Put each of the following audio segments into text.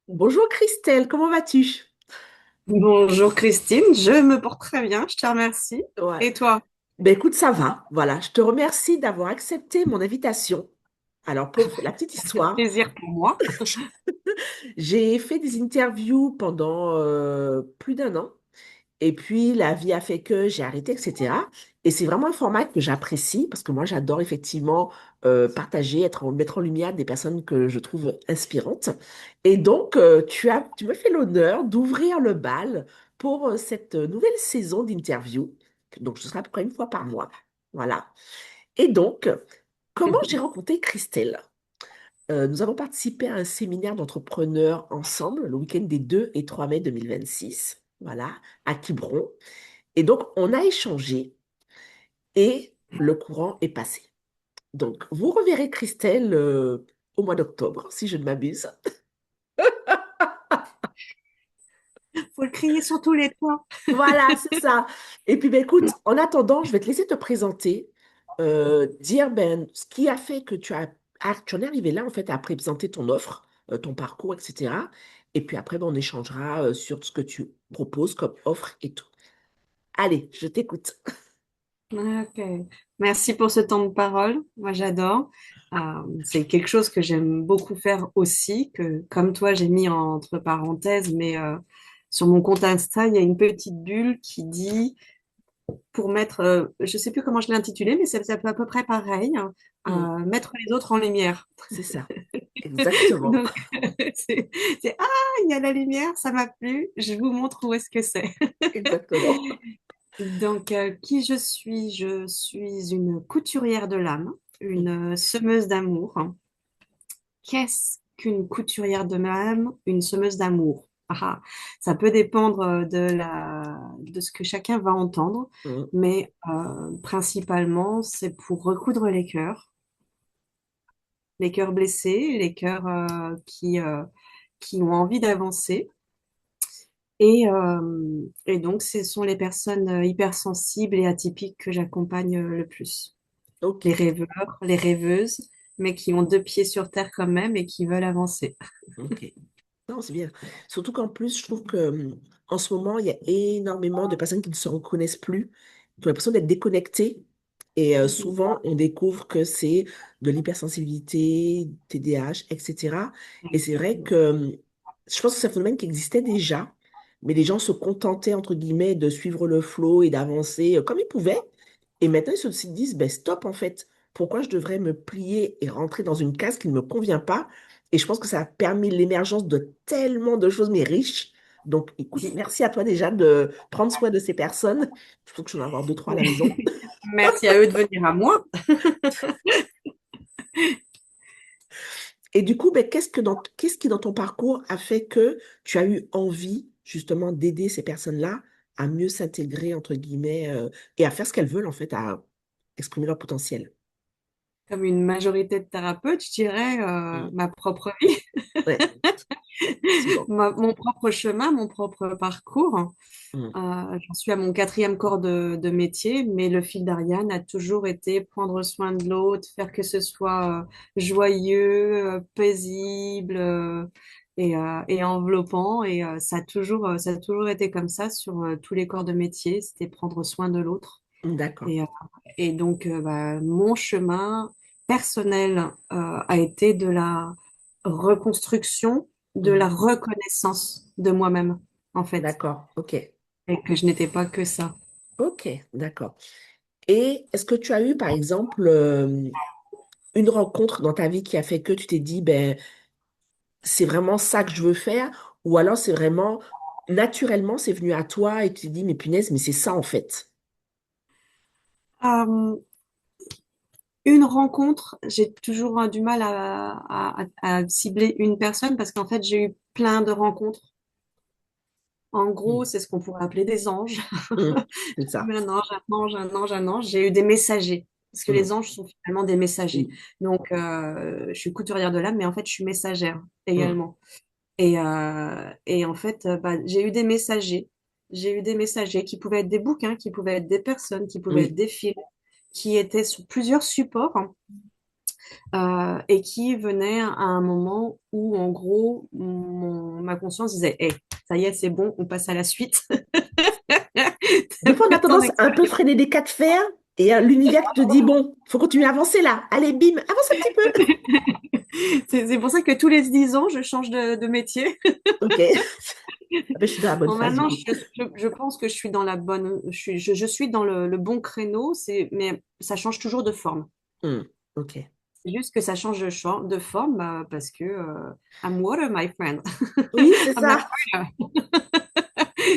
Bonjour Christelle, comment vas-tu? Bonjour Christine, je me porte très bien, je te remercie. Ouais. Et toi? Ben écoute, ça va. Voilà, je te remercie d'avoir accepté mon invitation. Alors, pour la petite histoire, Plaisir pour moi. j'ai fait des interviews pendant plus d'un an. Et puis, la vie a fait que j'ai arrêté, etc. Et c'est vraiment un format que j'apprécie parce que moi, j'adore effectivement partager, mettre en lumière des personnes que je trouve inspirantes. Et donc, tu me fais l'honneur d'ouvrir le bal pour cette nouvelle saison d'interview. Donc, ce sera à peu près une fois par mois. Voilà. Et donc, comment j'ai rencontré Christelle? Nous avons participé à un séminaire d'entrepreneurs ensemble le week-end des 2 et 3 mai 2026. Voilà, à Quiberon. Et donc, on a échangé et le courant est passé. Donc, vous reverrez Christelle au mois d'octobre, si je ne m'abuse. Faut le crier sur tous les toits. Voilà, c'est ça. Et puis, ben, écoute, en attendant, je vais te laisser te présenter, dire ben, ce qui a fait que tu en es arrivé là, en fait, à présenter ton offre, ton parcours, etc. Et puis après, ben, on échangera sur ce que tu proposes comme offre et tout. Allez, je t'écoute. Ok. Merci pour ce temps de parole. Moi, j'adore. C'est quelque chose que j'aime beaucoup faire aussi, que comme toi, j'ai mis entre parenthèses, mais sur mon compte Insta, il y a une petite bulle qui dit pour mettre, je sais plus comment je l'ai intitulé, mais c'est à peu près pareil, hein, Mm, mettre les autres en lumière. c'est ça, exactement. Donc, c'est, ah, il y a la lumière, ça m'a plu, je vous montre où est-ce que c'est. Exactement. Donc, qui je suis? Je suis une couturière de l'âme, une semeuse d'amour. Qu'est-ce qu'une couturière de l'âme? Une semeuse d'amour. Ah, ça peut dépendre de ce que chacun va entendre, Mm, mais principalement, c'est pour recoudre les cœurs blessés, les cœurs qui ont envie d'avancer. Et donc, ce sont les personnes hypersensibles et atypiques que j'accompagne le plus. ok. Les rêveurs, les rêveuses, mais qui ont deux pieds sur terre quand même et qui veulent avancer. Ok. Non, c'est bien. Surtout qu'en plus, je trouve que en ce moment, il y a énormément de personnes qui ne se reconnaissent plus, qui ont l'impression d'être déconnectées. Et souvent, on découvre que c'est de l'hypersensibilité, TDAH, etc. Et c'est vrai que je pense que c'est un phénomène qui existait déjà, mais les gens se contentaient, entre guillemets, de suivre le flow et d'avancer comme ils pouvaient. Et maintenant, ils se disent, ben, stop, en fait. Pourquoi je devrais me plier et rentrer dans une case qui ne me convient pas? Et je pense que ça a permis l'émergence de tellement de choses, mais riches. Donc, écoute, merci à toi déjà de prendre soin de ces personnes. Je trouve que je vais en avoir deux, trois à la maison. Merci à eux de venir à moi. Et du coup, ben, qu'est-ce qui, dans ton parcours, a fait que tu as eu envie, justement, d'aider ces personnes-là à mieux s'intégrer, entre guillemets, et à faire ce qu'elles veulent, en fait, à exprimer leur potentiel? Comme une majorité de thérapeutes, je dirais Mm. ma propre vie, Ouais, effectivement. mon propre chemin, mon propre parcours. Mm. J'en suis à mon quatrième corps de métier, mais le fil d'Ariane a toujours été prendre soin de l'autre, faire que ce soit joyeux, paisible et enveloppant. Et ça a toujours été comme ça sur tous les corps de métier, c'était prendre soin de l'autre. D'accord. Et, euh, et donc, mon chemin personnel a été de la reconstruction, de Mm. la reconnaissance de moi-même, en fait, D'accord. OK. et que je n'étais pas que ça. OK. D'accord. Et est-ce que tu as eu, par exemple, une rencontre dans ta vie qui a fait que tu t'es dit, ben, c'est vraiment ça que je veux faire, ou alors c'est vraiment naturellement, c'est venu à toi et tu t'es dit, mais punaise, mais c'est ça en fait. Euh, une rencontre, j'ai toujours du mal à cibler une personne parce qu'en fait, j'ai eu plein de rencontres. En gros, Mm. c'est ce qu'on pourrait appeler des anges. Mm. C'est J'ai ça. eu un ange, un ange, un ange, un ange. J'ai eu des messagers. Parce que Mm. les anges sont finalement des messagers. Oui. Donc, je suis couturière de l'âme, mais en fait, je suis messagère Mm. également. Et en fait, j'ai eu des messagers. J'ai eu des messagers qui pouvaient être des bouquins, qui pouvaient être des personnes, qui pouvaient être Oui. des films, qui étaient sur plusieurs supports, hein. et qui venait à un moment où, en gros, ma conscience disait, hey, ça y est, c'est bon, on passe à la suite. Des fois, on a Ton tendance à un peu expérience. freiner des cas de fer et l'univers qui te dit, bon, faut continuer à avancer là. Allez, bim, avance un petit peu. C'est pour ça que tous les 10 ans, je change de métier. Ok. Ah ben, je suis dans la bonne Bon, phase du maintenant, coup. je pense que je suis dans la bonne, je suis dans le bon créneau, mais ça change toujours de forme. Hmm, ok. C'est juste que ça change de forme bah, parce que I'm water, my friend. Oui, c'est I'm not ça. fire.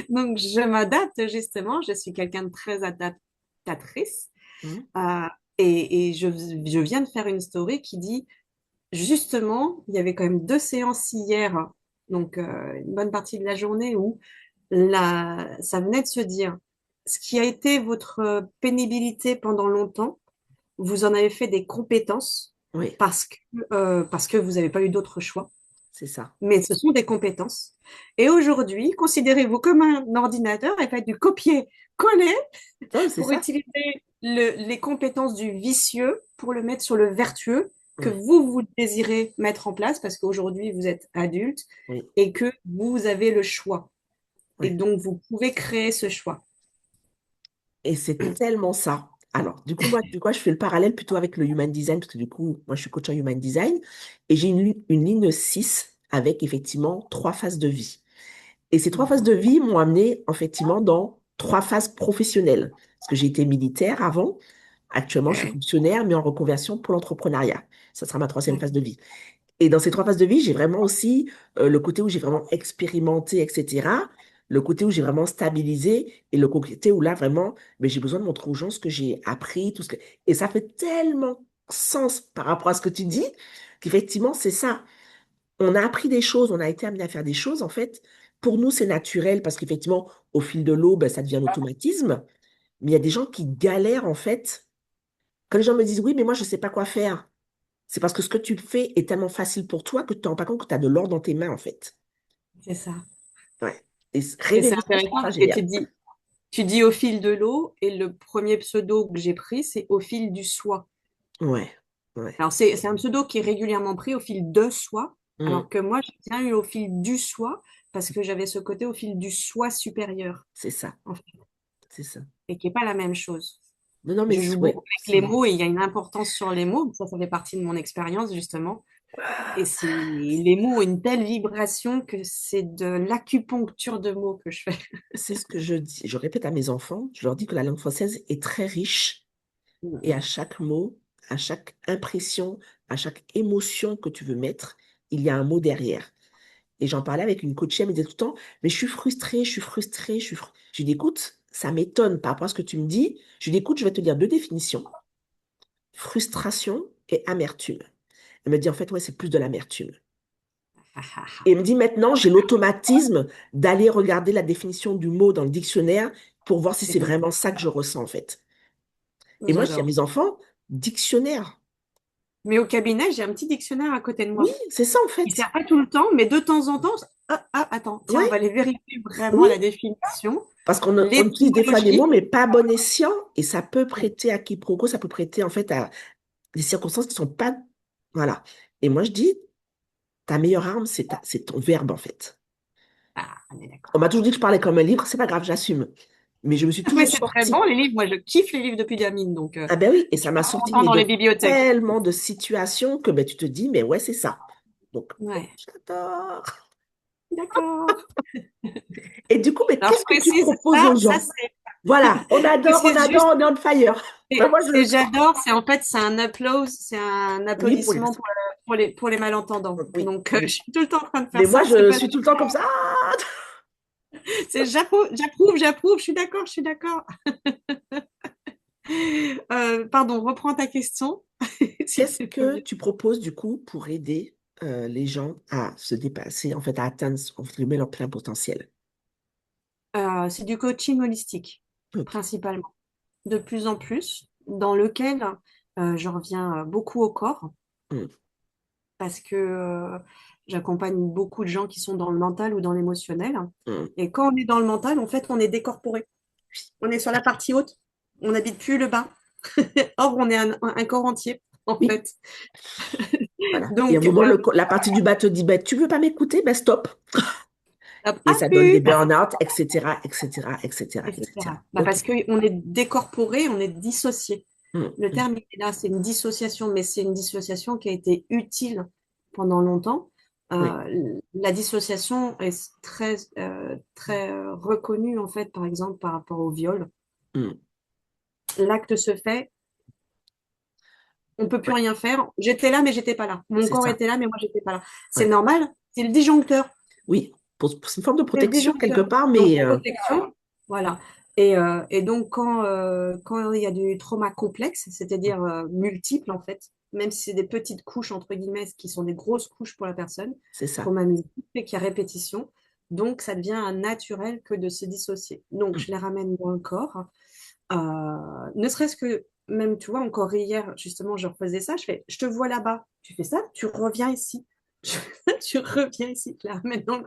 Donc, je m'adapte justement. Je suis quelqu'un de très adaptatrice. Hmm, Euh, et je viens de faire une story qui dit, justement, il y avait quand même 2 séances hier, donc une bonne partie de la journée où ça venait de se dire, ce qui a été votre pénibilité pendant longtemps, vous en avez fait des compétences oui, parce que vous n'avez pas eu d'autre choix. c'est ça. Mais ce sont des compétences. Et aujourd'hui, considérez-vous comme un ordinateur et faites du copier-coller Oh, c'est pour ça. utiliser les compétences du vicieux pour le mettre sur le vertueux que Oui, vous désirez mettre en place parce qu'aujourd'hui, vous êtes adulte oui, et que vous avez le choix. Et oui. donc, vous pouvez créer ce choix. Et c'est tellement ça. Alors, du coup, moi, du coup, je fais le parallèle plutôt avec le human design, parce que du coup, moi, je suis coach en human design, et j'ai une ligne 6 avec effectivement 3 phases de vie. Et ces 3 phases de vie m'ont amené effectivement dans 3 phases professionnelles. Parce que j'ai été militaire avant, actuellement, je suis Ok. fonctionnaire, mais en reconversion pour l'entrepreneuriat. Ça sera ma troisième phase Ok. de vie. Et dans ces 3 phases de vie, j'ai vraiment aussi le côté où j'ai vraiment expérimenté, etc. Le côté où j'ai vraiment stabilisé et le côté où là, vraiment, mais j'ai besoin de montrer aux gens ce que j'ai appris, tout ce que... Et ça fait tellement sens par rapport à ce que tu dis, qu'effectivement, c'est ça. On a appris des choses, on a été amené à faire des choses, en fait. Pour nous, c'est naturel parce qu'effectivement, au fil de l'eau, ben, ça devient un automatisme. Mais il y a des gens qui galèrent, en fait. Quand les gens me disent, oui, mais moi, je ne sais pas quoi faire. C'est parce que ce que tu fais est tellement facile pour toi que tu ne te rends pas compte que tu as de l'or dans tes mains, en fait. C'est ça. Ouais. Et Et c'est révéler ça, je trouve intéressant ça parce que génial. tu dis au fil de l'eau, et le premier pseudo que j'ai pris, c'est au fil du soi. Ouais, ouais. Alors, c'est un pseudo qui est régulièrement pris au fil de soi, Mm, alors que moi, j'ai bien eu au fil du soi, parce que j'avais ce côté au fil du soi supérieur, c'est ça, en fait, c'est ça. et qui n'est pas la même chose. Non, non, mais Je joue ouais, beaucoup avec les mots et il y a une importance sur les mots. Ça fait partie de mon expérience, justement. Et les mots ont une telle vibration que c'est de l'acupuncture de mots que je fais. c'est ce que je dis. Je répète à mes enfants, je leur dis que la langue française est très riche et à chaque mot, à chaque impression, à chaque émotion que tu veux mettre, il y a un mot derrière. Et j'en parlais avec une coach, elle me disait tout le temps, mais je suis frustrée, je suis frustrée, je suis frustrée. Je lui dis, écoute, ça m'étonne par rapport à ce que tu me dis. Je lui dis, écoute, je vais te dire 2 définitions, frustration et amertume. Elle me dit, en fait, ouais, c'est plus de l'amertume. Et elle me dit, maintenant, j'ai l'automatisme d'aller regarder la définition du mot dans le dictionnaire pour voir si c'est vraiment ça que je ressens, en fait. Et moi, je dis à J'adore. mes enfants, dictionnaire. Mais au cabinet, j'ai un petit dictionnaire à côté de Oui, moi. c'est ça, en Il ne fait. sert pas tout le temps, mais de temps en temps, attends, tiens, Oui, on va aller vérifier vraiment oui. la définition. Parce qu'on utilise des fois des mots, L'étymologie, mais pas à bon escient, et ça peut prêter à quiproquo, ça peut prêter, en fait, à des circonstances qui sont pas... Voilà. Et moi, je dis, ta meilleure arme, c'est ton verbe, en fait. ah, on est On d'accord. m'a toujours dit que je parlais comme un livre, c'est pas grave, j'assume. Mais je me suis Mais toujours c'est très sortie. bon, les livres. Moi, je kiffe les livres depuis gamine, donc Ah ben oui, et je ça m'a passe mon sorti temps mais dans de les bibliothèques. tellement de situations que ben, tu te dis, mais ouais, c'est ça. Donc, Ouais, j'adore. d'accord. Et du coup, mais Alors, je qu'est-ce que tu précise, proposes aux ça gens? c'est, Voilà, je on précise juste, adore, on est on fire. Ben moi, je... j'adore, c'est en fait, c'est un applause, c'est un Oui, pour les applaudissement personnes. pour les malentendants. Oui, Donc, je oui. suis tout le temps en train de Mais faire moi, ça, c'est je pas, suis tout le temps comme ça. Ah. c'est j'approuve, j'approuve, j'approuve, je suis d'accord, je suis d'accord. Pardon, reprends ta question, si Qu'est-ce c'est que possible. tu proposes du coup pour aider les gens à se dépasser, en fait, à atteindre entre guillemets, leur plein potentiel? C'est du coaching holistique, Ok. principalement. De plus en plus, dans lequel je reviens beaucoup au corps, Mm, parce que j'accompagne beaucoup de gens qui sont dans le mental ou dans l'émotionnel. mm. Et quand on est dans le mental, en fait, on est décorporé. On est sur la partie haute. On n'habite plus le bas. Or, on est un corps entier. en Oui, fait. voilà. Et à un Donc, moment, la partie du bas te dit, ben, tu veux pas m'écouter? Ben, stop. stop, Et ah ça donne des pu, burn-out, etc., etc., etc., etc. etc. Bah, OK. parce qu'on est décorporé, on est dissocié. Mm, Le mm. terme il est là, c'est une dissociation, mais c'est une dissociation qui a été utile pendant longtemps. Oui. La dissociation est très reconnue, en fait, par exemple, par rapport au viol. Mm. L'acte se fait, on peut plus Ouais, rien faire. J'étais là, mais j'étais pas là. Mon c'est corps ça. était là, mais moi, j'étais pas là. C'est Ouais. normal, c'est le disjoncteur. Oui, c'est une forme de C'est le protection quelque disjoncteur. part, Donc, mais protection, voilà. Et donc, quand il y a du trauma complexe, c'est-à-dire multiple, en fait, même si c'est des petites couches, entre guillemets, qui sont des grosses couches pour la personne, c'est ça. trauma multiple, et qu'il y a répétition, donc ça devient un naturel que de se dissocier. Donc, Mm. je les ramène dans le corps. Ne serait-ce que, même, tu vois, encore hier, justement, je refaisais ça, je fais, je te vois là-bas, tu fais ça, tu reviens ici. Tu reviens ici, là, maintenant.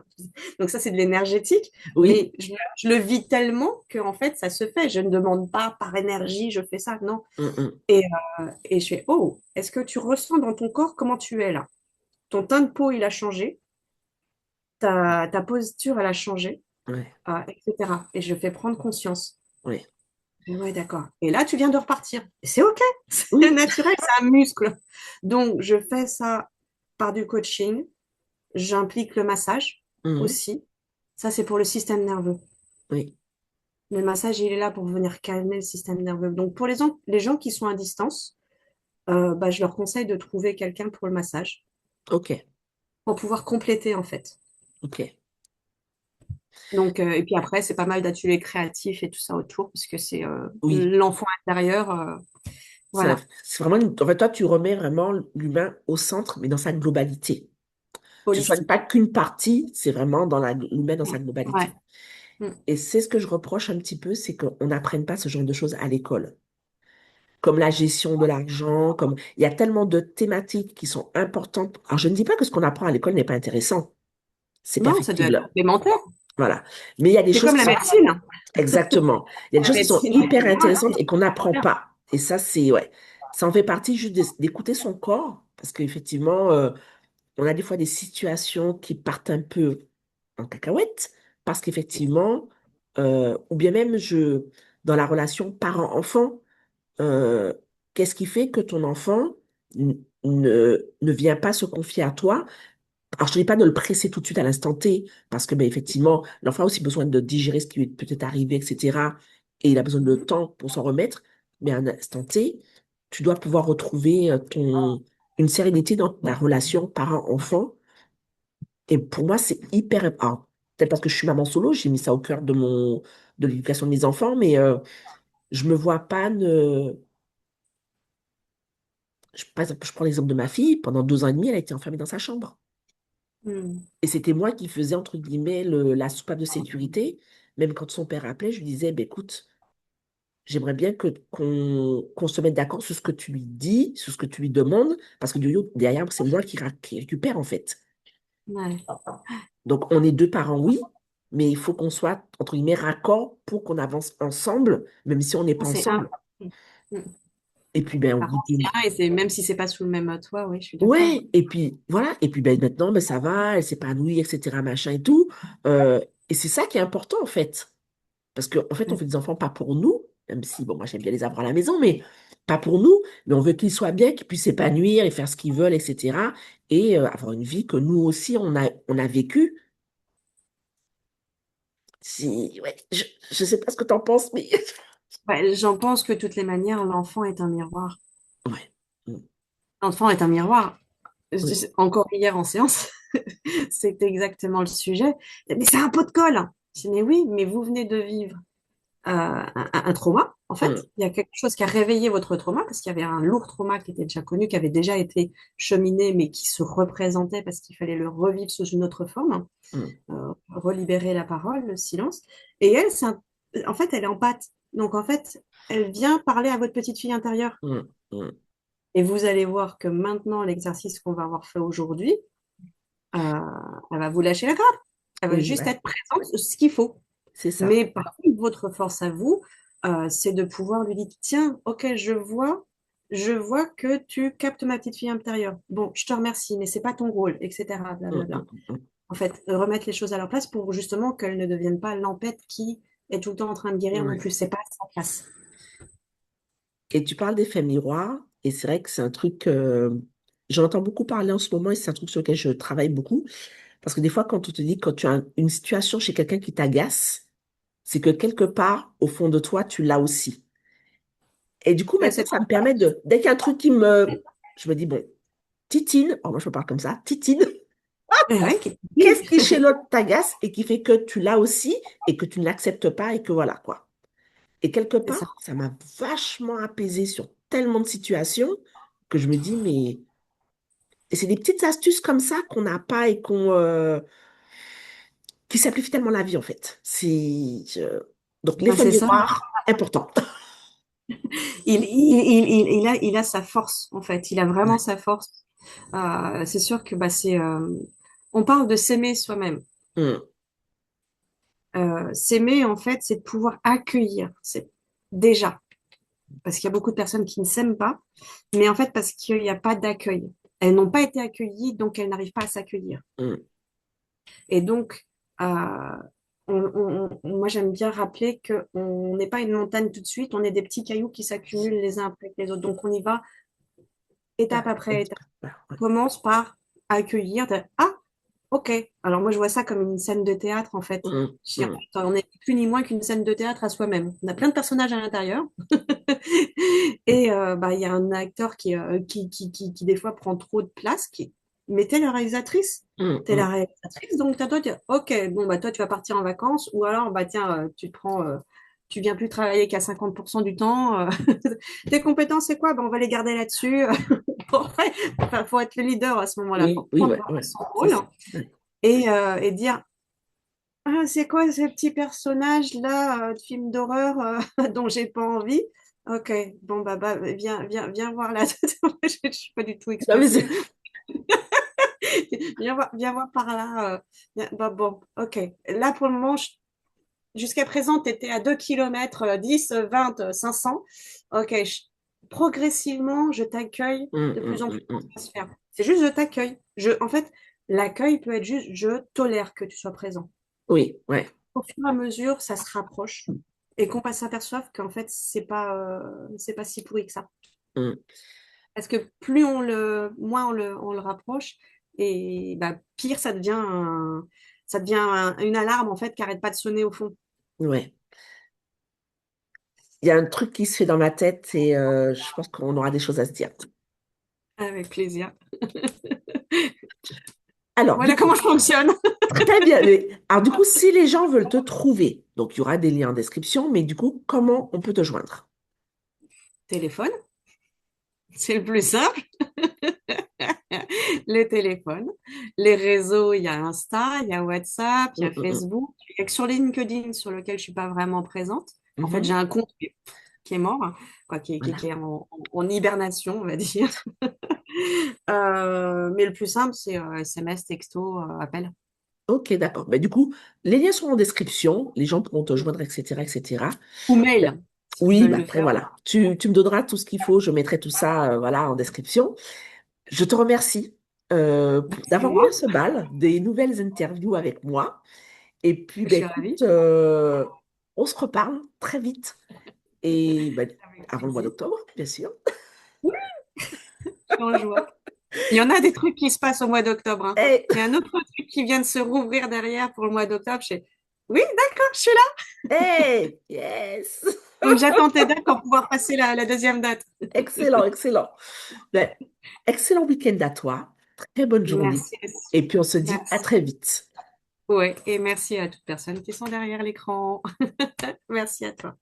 Donc ça, c'est de l'énergétique, Oui, mais je le vis tellement que, en fait, ça se fait. Je ne demande pas par énergie, je fais ça, non. mm, mm. Et je fais, oh, est-ce que tu ressens dans ton corps comment tu es là? Ton teint de peau, il a changé, ta posture, elle a changé, Ouais, etc. Et je fais prendre conscience. ouais. Et ouais, d'accord. Et là, tu viens de repartir. Et c'est OK, c'est Oui. naturel, c'est un muscle. Donc, je fais ça par du coaching. J'implique le massage Mhm. aussi. Ça, c'est pour le système nerveux. Oui. Le massage, il est là pour venir calmer le système nerveux. Donc, pour les gens qui sont à distance, bah, je leur conseille de trouver quelqu'un pour le massage, OK. pour pouvoir compléter, en fait. OK. Donc, et puis après, c'est pas mal d'ateliers créatifs et tout ça autour, puisque c'est Oui. l'enfant intérieur. Voilà, C'est vraiment en fait, toi, tu remets vraiment l'humain au centre, mais dans sa globalité. Tu ne soignes pas holistique. qu'une partie, c'est vraiment dans l'humain dans sa Ouais. globalité. Mm. Et c'est ce que je reproche un petit peu, c'est qu'on n'apprenne pas ce genre de choses à l'école. Comme la gestion de l'argent, comme il y a tellement de thématiques qui sont importantes. Alors, je ne dis pas que ce qu'on apprend à l'école n'est pas intéressant. C'est Non, ça doit être perfectible. complémentaire. Voilà. Mais il y a des C'est choses comme qui la sont médecine. exactement. Il y a des La choses qui sont médecine en hyper général, intéressantes et qu'on n'apprend complémentaire. pas. Et ça, c'est ouais. Ça en fait partie juste d'écouter son corps. Parce qu'effectivement, on a des fois des situations qui partent un peu en cacahuète. Parce qu'effectivement, ou bien même dans la relation parent-enfant, euh, qu'est-ce qui fait que ton enfant ne vient pas se confier à toi? Alors, je ne dis pas de le presser tout de suite à l'instant T, parce que, ben, effectivement, l'enfant a aussi besoin de digérer ce qui lui est peut-être arrivé, etc. Et il a besoin de Mhm. temps pour s'en remettre. Mais à un instant T, tu dois pouvoir retrouver une sérénité dans ta relation parent-enfant. Et pour moi, c'est hyper important. Peut-être parce que je suis maman solo, j'ai mis ça au cœur de l'éducation de mes enfants, mais je me vois pas par exemple, je prends l'exemple de ma fille, pendant 2 ans et demi, elle a été enfermée dans sa chambre. Mm. Et c'était moi qui faisais, entre guillemets, la soupape de sécurité. Même quand son père appelait, je lui disais, ben, écoute, j'aimerais bien qu'on se mette d'accord sur ce que tu lui dis, sur ce que tu lui demandes, parce que derrière, c'est moi qui récupère, en fait. Ouais. Donc, on est deux parents, oui, mais il faut qu'on soit, entre guillemets, raccord pour qu'on avance ensemble, même si on n'est pas C'est un. ensemble. Et puis, ben, au bout Parents, d'une... c'est un, et c'est même si c'est pas sous le même toit, oui, je suis d'accord. Ouais, et puis, voilà. Et puis, ben, maintenant, ben, ça va, elle s'épanouit, etc., machin et tout. Euh, et c'est ça qui est important, en fait. Parce qu'en fait, on Mm. fait des enfants pas pour nous, même si, bon, moi, j'aime bien les avoir à la maison, mais pas pour nous. Mais on veut qu'ils soient bien, qu'ils puissent s'épanouir et faire ce qu'ils veulent, etc. Et avoir une vie que nous aussi, on a vécue. Si, ouais, je sais pas ce que tu en penses, mais... Ouais, j'en pense que de toutes les manières, l'enfant est un miroir. Ouais. Mm. L'enfant est un miroir. Oui. Encore hier en séance, c'était exactement le sujet. Mais c'est un pot de colle. Je dis, mais oui, mais vous venez de vivre un trauma, en Mm. fait. Il y a quelque chose qui a réveillé votre trauma, parce qu'il y avait un lourd trauma qui était déjà connu, qui avait déjà été cheminé, mais qui se représentait parce qu'il fallait le revivre sous une autre forme, Mm. relibérer la parole, le silence. Et elle, en fait, elle est en pâte. Donc, en fait, elle vient parler à votre petite fille intérieure. Mm. Mm. Et vous allez voir que maintenant, l'exercice qu'on va avoir fait aujourd'hui, euh, elle va vous lâcher la grappe. Elle va Oui, juste ouais, être présente, ce qu'il faut. c'est ça. Mais par contre, votre force à vous, c'est de pouvoir lui dire, tiens, ok, je vois, je vois que tu captes ma petite fille intérieure. Bon, je te remercie, mais c'est pas ton rôle, etc. Mm, Blablabla. mm, mm. En fait, remettre les choses à leur place pour justement qu'elles ne deviennent pas l'empête qui est tout le temps en train de guérir non Ouais. plus. C'est pas sa place. Et tu parles d'effet miroir, et c'est vrai que c'est un truc, j'en entends beaucoup parler en ce moment, et c'est un truc sur lequel je travaille beaucoup, parce que des fois, quand on te dit, quand tu as une situation chez quelqu'un qui t'agace, c'est que quelque part, au fond de toi, tu l'as aussi. Et du coup, maintenant, C'est ça me permet de, dès qu'il y a un truc qui me, je me dis, bon, Titine, oh, moi je me parle comme ça, Titine, ouais, qu'est-ce qui chez l'autre t'agace et qui fait que tu l'as aussi et que tu ne l'acceptes pas et que voilà quoi. Et quelque c'est ça. part, ça m'a vachement apaisé sur tellement de situations que je me dis, mais. Et c'est des petites astuces comme ça qu'on n'a pas et qui simplifient tellement la vie en fait. Donc Ben, l'effet c'est ça. miroir, important. Il a sa force, en fait. Il a vraiment Ouais. sa force. C'est sûr que bah, on parle de s'aimer soi-même. Mm, S'aimer, en fait, c'est de pouvoir accueillir. C'est déjà. Parce qu'il y a beaucoup de personnes qui ne s'aiment pas, mais en fait, parce qu'il n'y a pas d'accueil. Elles n'ont pas été accueillies, donc elles n'arrivent pas à s'accueillir. mm, Et donc, euh, moi, j'aime bien rappeler qu'on n'est pas une montagne tout de suite, on est des petits cailloux qui s'accumulent les uns après les autres. Donc, on y va étape après étape. ouais. Commence par accueillir. Ah, ok. Alors moi, je vois ça comme une scène de théâtre, en fait. Mm, En mm, fait, on n'est plus ni moins qu'une scène de théâtre à soi-même. On a plein de personnages à l'intérieur. Et bah, il y a un acteur qui, des fois, prend trop de place. Mais t'es la réalisatrice. mm, T'es la mm. réalisatrice. Donc, t'as toi, de dire, ok, bon, bah, toi, tu vas partir en vacances. Ou alors, bah, tiens, tu viens plus travailler qu'à 50% du temps. Tes compétences, c'est quoi? Ben, on va les garder là-dessus. Enfin, faut être le leader à ce moment-là. Oui, Faut oui, prendre ouais, vraiment ouais. son Ça, rôle ouais. et dire, ah, c'est quoi ces petits personnages-là de films d'horreur dont j'ai pas envie? Ok, bon, viens voir là. Je suis pas du tout Non, mais expressive. Viens voir par là. Bah, bon, ok. Là, pour le moment, jusqu'à présent, tu étais à 2 kilomètres, 10, 20, 500. Ok, progressivement, je t'accueille mm, de plus mm, en plus mm, dans mm. cette sphère. C'est juste, je t'accueille. En fait, l'accueil peut être juste, je tolère que tu sois présent. Oui, ouais. Au fur et à mesure, ça se rapproche et qu'on s'aperçoive qu'en fait, c'est pas si pourri que ça. Mm. Parce que moins on le rapproche, et bah, pire, ça devient une alarme en fait qui arrête pas de sonner au fond. Ouais. Il y a un truc qui se fait dans ma tête et je pense qu'on aura des choses à se dire. Avec plaisir. Alors, du Voilà coup, comment je fonctionne. très bien. Alors, du coup, si les gens veulent te trouver, donc il y aura des liens en description, mais du coup, comment on peut te joindre? Téléphone, c'est le plus simple. Les téléphones, les réseaux, il y a Insta, il y a WhatsApp, il y Mm, a mm, mm. Facebook. Il y a que sur LinkedIn sur lequel je suis pas vraiment présente. En fait, j'ai Mhm. un compte qui est mort, hein, quoi, Voilà. qui est en hibernation, on va dire. Mais le plus simple, c'est SMS, texto, appel Ok, d'accord. Ben, du coup, les liens sont en description, les gens pourront te joindre, etc., etc. ou Ben, mail, s'ils oui, veulent ben, le après, faire. voilà. Tu me donneras tout ce qu'il faut, je mettrai tout ça, voilà, en description. Je te remercie C'est d'avoir ouvert moi, ce bal, des nouvelles interviews avec moi. Et puis, je ben, suis écoute, ravie. on se reparle très vite. Et ben, Avec avant le mois plaisir. d'octobre, bien sûr. Oui, je suis en joie. Il y en a des trucs qui se passent au mois d'octobre, hein. Hey, Il y a un autre truc qui vient de se rouvrir derrière pour le mois d'octobre. Oui, d'accord, je suis là. hey, yes! Donc j'attends tes dates pour pouvoir passer la deuxième date. Excellent, excellent. Ben, excellent week-end à toi. Très bonne journée. Merci. Et puis, on se dit à Merci. très vite. Ouais, et merci à toutes personnes qui sont derrière l'écran. Merci à toi.